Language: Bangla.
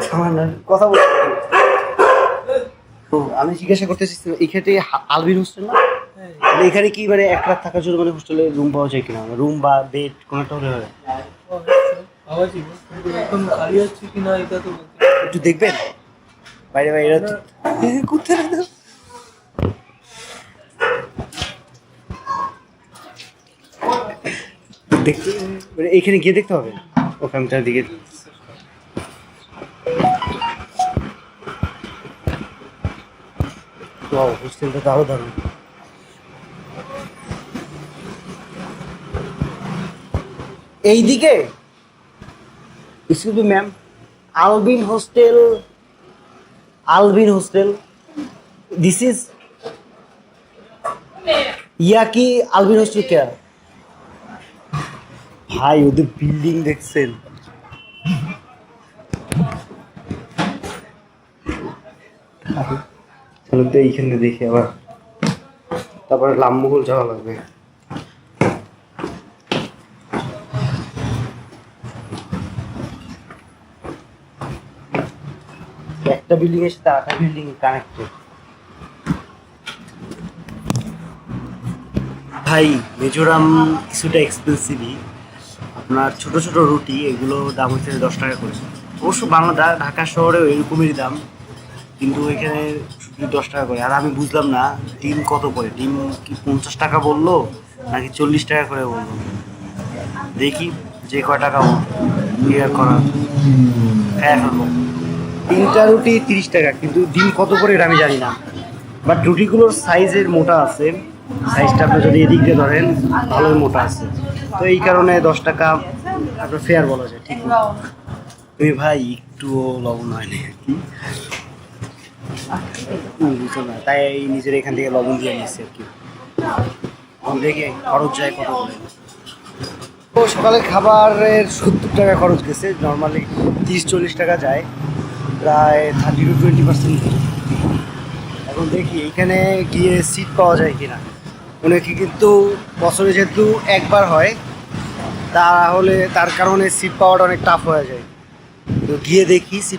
সামান্য কথা বলছি। তো আমি জিজ্ঞাসা করতেছি এখানে আলবির হোস্টেল না? মানে এখানে কি মানে এক রাত থাকার জন্য মানে হোস্টেলে রুম পাওয়া যায় কিনা, রুম বা বেড কোনোটা হলে হয়? এখন খালি আছে কিনা এটা তো একটু দেখবেন বাইরে বাইরে তো কোথায় না দেখতে মানে এইখানে গিয়ে দেখতে হবে ওখানটার দিকে। হোস্টেলটা তো আরো দারুণ। এইদিকে excuse me ma'am, Albin hostel, Albin hostel this is yeah কি আলবিন হোস্টেল কে? ভাই ওদের বিল্ডিং দেখছেন? চলো তো এইখানে দেখি আবার, তারপরে লামমহল যাওয়া লাগবে। একটা বিল্ডিং এর সাথে আরেকটা বিল্ডিং কানেক্টেড। ভাই মিজোরাম কিছুটা এক্সপেন্সিভই। আপনার ছোট ছোট রুটি এগুলো দাম হচ্ছে 10 টাকা করে। অবশ্য বাংলা ঢাকা শহরেও এরকমেরই দাম, কিন্তু এখানে শুধু 10 টাকা করে। আর আমি বুঝলাম না ডিম কত করে, ডিম কি 50 টাকা বললো নাকি 40 টাকা করে বললো। দেখি যে কয় টাকা ক্লিয়ার করা হ্যাঁ ফেলবো। 3টা রুটি 30 টাকা, কিন্তু ডিম কত করে এটা আমি জানি না। বাট রুটিগুলোর সাইজের মোটা আছে, সাইজটা আপনি যদি এদিক দিয়ে ধরেন ভালোই মোটা আছে, তো এই কারণে 10 টাকা আপনার ফেয়ার বলা যায়। ঠিক না তুমি ভাই একটুও লবণ হয়নি আর কি, বুঝছো না, তাই নিজের এখান থেকে লবণ দিয়ে নিচ্ছি আর কি। দেখে খরচ যায় কত করে। তো সকালের খাবারের 70 টাকা খরচ গেছে, নর্মালি 30-40 টাকা যায়, প্রায় 30-20%। এখন দেখি এখানে গিয়ে সিট পাওয়া যায় কিনা। অনেকে কিন্তু বছরে যেহেতু একবার হয় তাহলে তার কারণে সিট পাওয়াটা অনেক টাফ হয়ে যায়, তো গিয়ে দেখি সিট